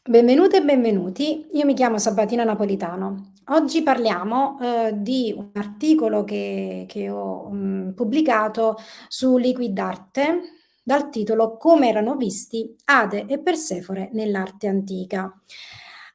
Benvenute e benvenuti, io mi chiamo Sabatina Napolitano. Oggi parliamo di un articolo che ho pubblicato su Liquidarte dal titolo Come erano visti Ade e Persefone nell'arte antica.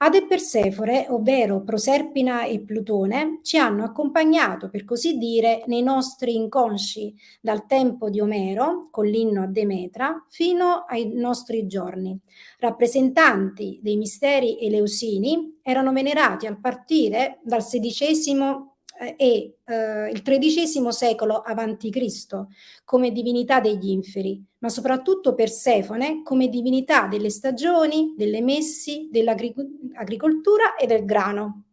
Ade e Persefone, ovvero Proserpina e Plutone, ci hanno accompagnato, per così dire, nei nostri inconsci dal tempo di Omero, con l'inno a Demetra, fino ai nostri giorni. Rappresentanti dei misteri eleusini erano venerati a partire dal XVI il XIII secolo avanti Cristo come divinità degli inferi, ma soprattutto Persefone come divinità delle stagioni, delle messi, dell'agricoltura e del grano.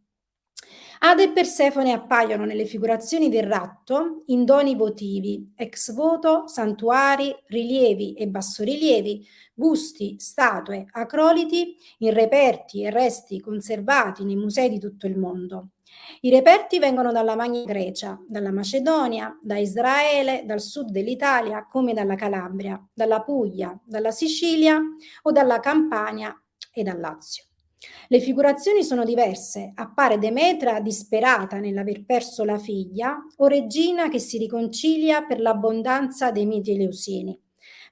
Ada e Persefone appaiono nelle figurazioni del ratto in doni votivi, ex voto, santuari, rilievi e bassorilievi, busti, statue, acroliti in reperti e resti conservati nei musei di tutto il mondo. I reperti vengono dalla Magna Grecia, dalla Macedonia, da Israele, dal sud dell'Italia come dalla Calabria, dalla Puglia, dalla Sicilia o dalla Campania e dal Lazio. Le figurazioni sono diverse, appare Demetra disperata nell'aver perso la figlia o Regina che si riconcilia per l'abbondanza dei miti eleusini.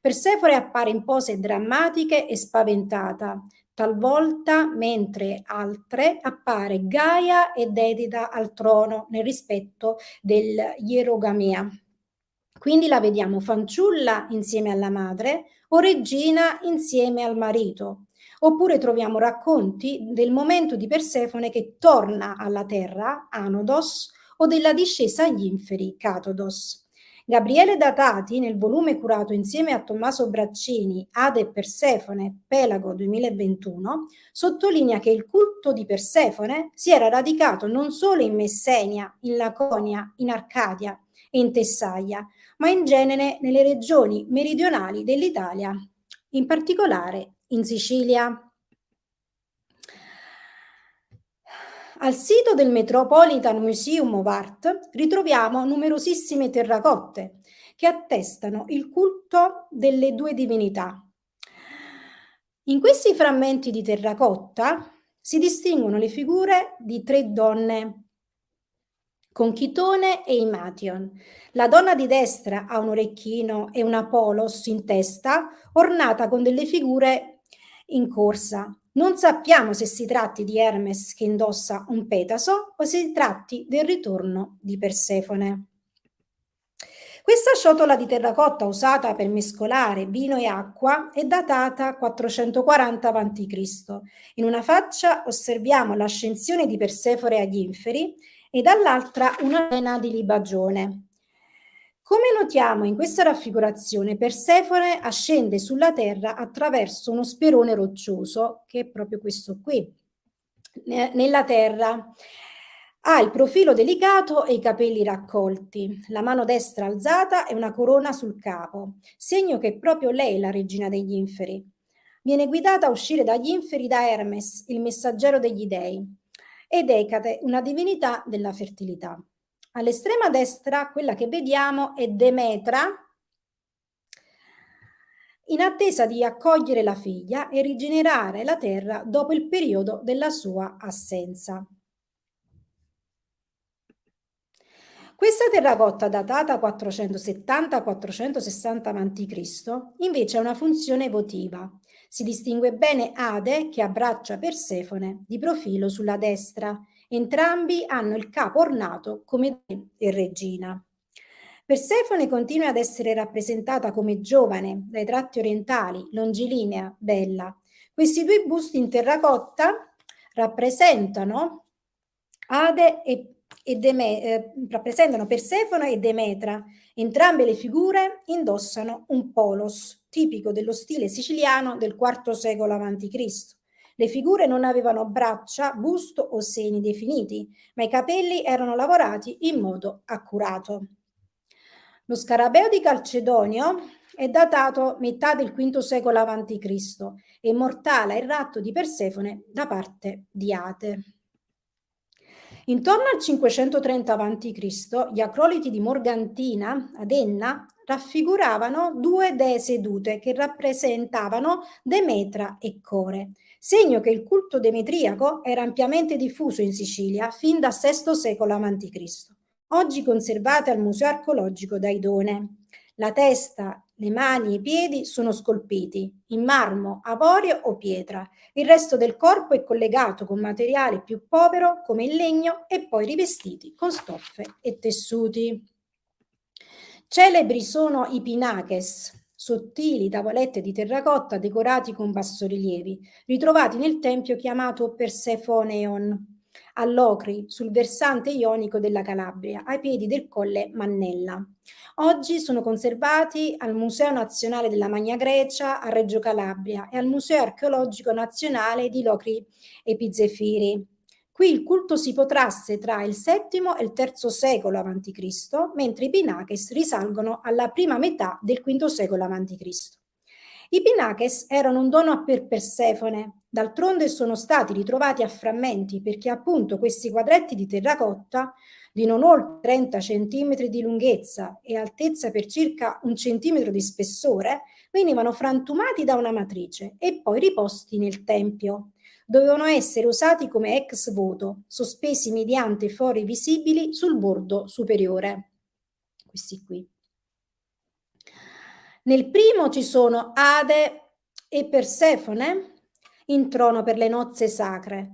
Persefone appare in pose drammatiche e spaventata, talvolta, mentre altre appare Gaia e dedita al trono nel rispetto dell'ierogamia. Quindi la vediamo fanciulla insieme alla madre o regina insieme al marito. Oppure troviamo racconti del momento di Persefone che torna alla terra, Anodos, o della discesa agli inferi, Catodos. Gabriele Datati, nel volume curato insieme a Tommaso Braccini, Ade e Persefone, Pelago 2021, sottolinea che il culto di Persefone si era radicato non solo in Messenia, in Laconia, in Arcadia e in Tessaia, ma in genere nelle regioni meridionali dell'Italia, in particolare in Sicilia. Al sito del Metropolitan Museum of Art ritroviamo numerosissime terracotte che attestano il culto delle due divinità. In questi frammenti di terracotta si distinguono le figure di tre donne, con Chitone e Imation. La donna di destra ha un orecchino e una polos in testa, ornata con delle figure in corsa. Non sappiamo se si tratti di Hermes che indossa un petaso o se si tratti del ritorno di Persefone. Questa ciotola di terracotta usata per mescolare vino e acqua è datata 440 a.C. In una faccia osserviamo l'ascensione di Persefone agli inferi e dall'altra una scena di libagione. Come notiamo in questa raffigurazione, Persefone ascende sulla terra attraverso uno sperone roccioso, che è proprio questo qui, nella terra. Ha il profilo delicato e i capelli raccolti, la mano destra alzata e una corona sul capo, segno che è proprio lei la regina degli inferi. Viene guidata a uscire dagli inferi da Hermes, il messaggero degli dei, ed Ecate, una divinità della fertilità. All'estrema destra, quella che vediamo è Demetra, in attesa di accogliere la figlia e rigenerare la terra dopo il periodo della sua assenza. Questa terracotta datata 470-460 a.C. invece ha una funzione votiva. Si distingue bene Ade che abbraccia Persefone di profilo sulla destra. Entrambi hanno il capo ornato come re e regina. Persefone continua ad essere rappresentata come giovane, dai tratti orientali, longilinea, bella. Questi due busti in terracotta rappresentano Ade rappresentano Persefone e Demetra. Entrambe le figure indossano un polos, tipico dello stile siciliano del IV secolo a.C. Le figure non avevano braccia, busto o seni definiti, ma i capelli erano lavorati in modo accurato. Lo scarabeo di Calcedonio è datato metà del V secolo a.C. e immortala il ratto di Persefone da parte di Ate. Intorno al 530 a.C., gli acroliti di Morgantina ad Enna raffiguravano due dee sedute che rappresentavano Demetra e Core, segno che il culto demetriaco era ampiamente diffuso in Sicilia fin dal VI secolo a.C., oggi conservate al Museo Archeologico d'Aidone. La testa, le mani e i piedi sono scolpiti in marmo, avorio o pietra. Il resto del corpo è collegato con materiale più povero come il legno e poi rivestiti con stoffe e tessuti. Celebri sono i pinaches, sottili tavolette di terracotta decorati con bassorilievi, ritrovati nel tempio chiamato Persephoneon a Locri, sul versante ionico della Calabria, ai piedi del colle Mannella. Oggi sono conservati al Museo Nazionale della Magna Grecia a Reggio Calabria e al Museo Archeologico Nazionale di Locri Epizefiri. Qui il culto si protrasse tra il VII e il III secolo a.C., mentre i Pinaches risalgono alla prima metà del V secolo a.C. I Pinaches erano un dono per Persefone, d'altronde sono stati ritrovati a frammenti perché appunto questi quadretti di terracotta di non oltre 30 cm di lunghezza e altezza per circa 1 centimetro di spessore venivano frantumati da una matrice e poi riposti nel tempio. Dovevano essere usati come ex voto, sospesi mediante fori visibili sul bordo superiore. Questi qui. Nel primo ci sono Ade e Persefone in trono per le nozze sacre.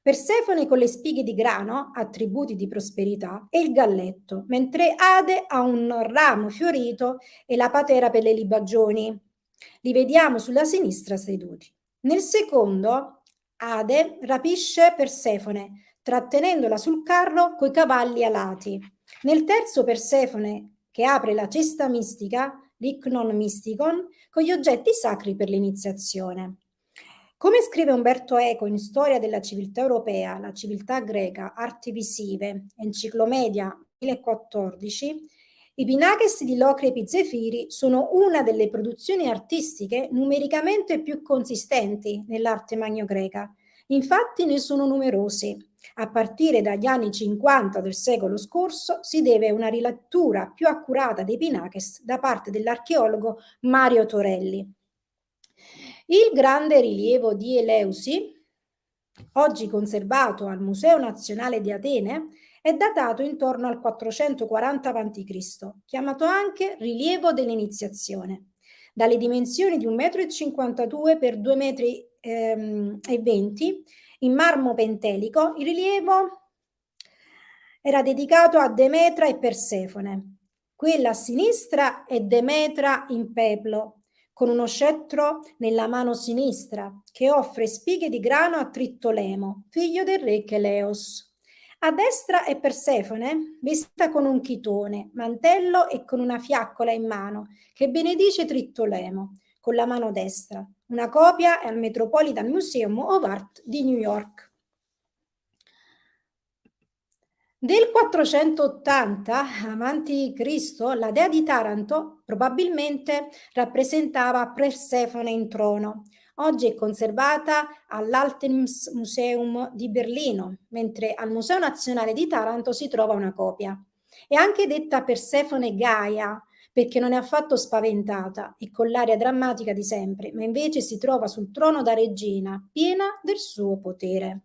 Persefone con le spighe di grano, attributi di prosperità, e il galletto, mentre Ade ha un ramo fiorito e la patera per le libagioni. Li vediamo sulla sinistra seduti. Nel secondo, Ade rapisce Persefone, trattenendola sul carro coi cavalli alati. Nel terzo, Persefone, che apre la cesta mistica, l'Icnon Mysticon, con gli oggetti sacri per l'iniziazione. Come scrive Umberto Eco in Storia della civiltà europea, la civiltà greca, arti visive, Enciclomedia 1014, i Pinaches di Locri Epizefiri sono una delle produzioni artistiche numericamente più consistenti nell'arte magno-greca. Infatti ne sono numerosi. A partire dagli anni 50 del secolo scorso si deve una rilettura più accurata dei Pinaches da parte dell'archeologo Mario Torelli. Il grande rilievo di Eleusi, oggi conservato al Museo Nazionale di Atene, è datato intorno al 440 a.C., chiamato anche rilievo dell'iniziazione. Dalle dimensioni di 1,52 m per 2,20 m, in marmo pentelico, il rilievo era dedicato a Demetra e Persefone. Quella a sinistra è Demetra in peplo, con uno scettro nella mano sinistra, che offre spighe di grano a Trittolemo, figlio del re Cheleos. A destra è Persefone, vestita con un chitone, mantello e con una fiaccola in mano, che benedice Trittolemo con la mano destra. Una copia è al Metropolitan Museum of Art di New York. Del 480 a.C., la dea di Taranto probabilmente rappresentava Persefone in trono. Oggi è conservata all'Altes Museum di Berlino, mentre al Museo Nazionale di Taranto si trova una copia. È anche detta Persefone Gaia, perché non è affatto spaventata e con l'aria drammatica di sempre, ma invece si trova sul trono da regina, piena del suo potere.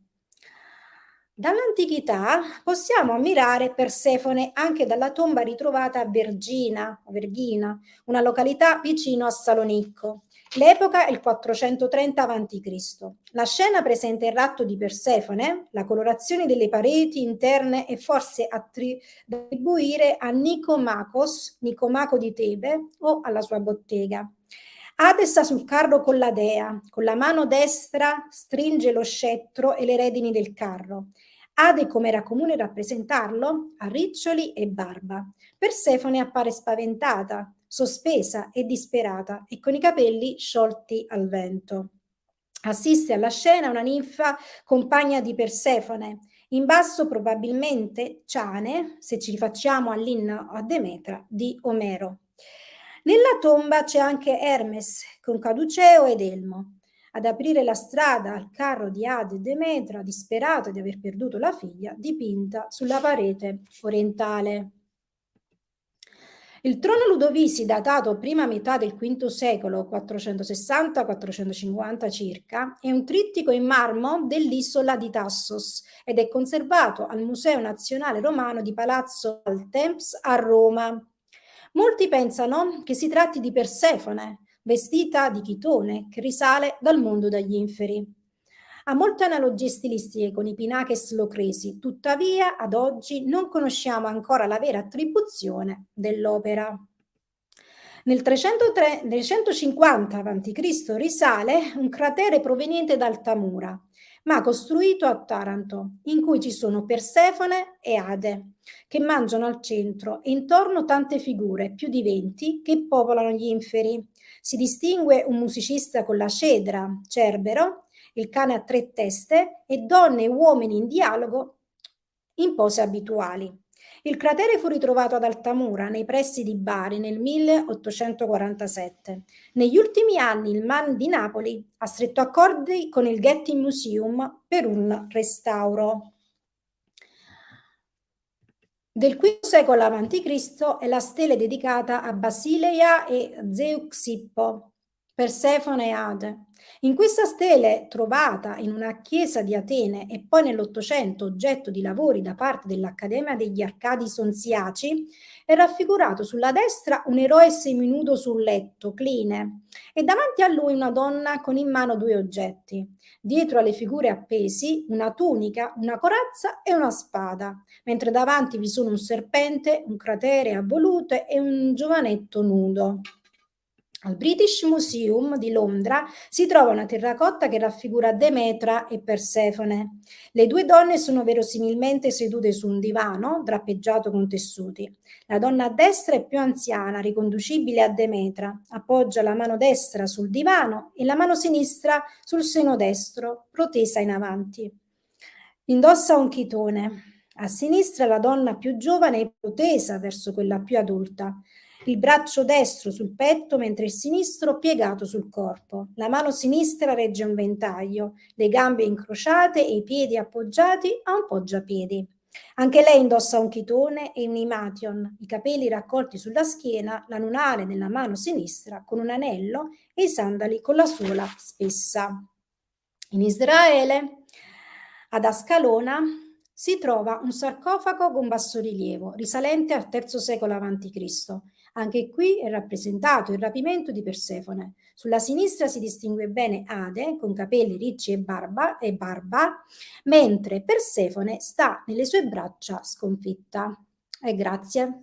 Dall'antichità possiamo ammirare Persefone anche dalla tomba ritrovata a Vergina, una località vicino a Salonicco. L'epoca è il 430 a.C. La scena presenta il ratto di Persefone, la colorazione delle pareti interne è forse da attribuire a Nicomaco di Tebe o alla sua bottega. Ade sta sul carro con la dea, con la mano destra stringe lo scettro e le redini del carro. Ade, come era comune rappresentarlo, ha riccioli e barba. Persefone appare spaventata, sospesa e disperata e con i capelli sciolti al vento. Assiste alla scena una ninfa compagna di Persefone, in basso probabilmente Ciane, se ci rifacciamo all'inno a Demetra di Omero. Nella tomba c'è anche Hermes con Caduceo ed Elmo. Ad aprire la strada al carro di Ade e Demetra, disperata di aver perduto la figlia, dipinta sulla parete orientale. Il trono Ludovisi, datato prima metà del V secolo, 460-450 circa, è un trittico in marmo dell'isola di Tassos ed è conservato al Museo Nazionale Romano di Palazzo Altemps a Roma. Molti pensano che si tratti di Persefone, vestita di chitone, che risale dal mondo degli inferi. Ha molte analogie stilistiche con i Pinakes Locresi, tuttavia ad oggi non conosciamo ancora la vera attribuzione dell'opera. Nel 150 a.C. risale un cratere proveniente da Altamura, ma costruito a Taranto, in cui ci sono Persefone e Ade, che mangiano al centro e intorno tante figure, più di 20, che popolano gli inferi. Si distingue un musicista con la cedra, Cerbero, il cane a 3 teste e donne e uomini in dialogo in pose abituali. Il cratere fu ritrovato ad Altamura, nei pressi di Bari, nel 1847. Negli ultimi anni il MAN di Napoli ha stretto accordi con il Getty Museum per un restauro. Del V secolo a.C. è la stele dedicata a Basileia e Zeuxippo, Persefone e Ade. In questa stele, trovata in una chiesa di Atene e poi nell'Ottocento oggetto di lavori da parte dell'Accademia degli Arcadi Sonziaci, è raffigurato sulla destra un eroe seminudo sul letto, Cline, e davanti a lui una donna con in mano 2 oggetti. Dietro alle figure appesi una tunica, una corazza e una spada, mentre davanti vi sono un serpente, un cratere a volute e un giovanetto nudo. Al British Museum di Londra si trova una terracotta che raffigura Demetra e Persefone. Le 2 donne sono verosimilmente sedute su un divano drappeggiato con tessuti. La donna a destra è più anziana, riconducibile a Demetra. Appoggia la mano destra sul divano e la mano sinistra sul seno destro, protesa in avanti. Indossa un chitone. A sinistra la donna più giovane è protesa verso quella più adulta. Il braccio destro sul petto, mentre il sinistro piegato sul corpo. La mano sinistra regge un ventaglio, le gambe incrociate e i piedi appoggiati a un poggiapiedi. Anche lei indossa un chitone e un imation, i capelli raccolti sulla schiena, l'anulare nella mano sinistra con un anello e i sandali con la suola spessa. In Israele, ad Ascalona, si trova un sarcofago con bassorilievo risalente al III secolo a.C. Anche qui è rappresentato il rapimento di Persefone. Sulla sinistra si distingue bene Ade, con capelli ricci e barba, mentre Persefone sta nelle sue braccia sconfitta. E grazie.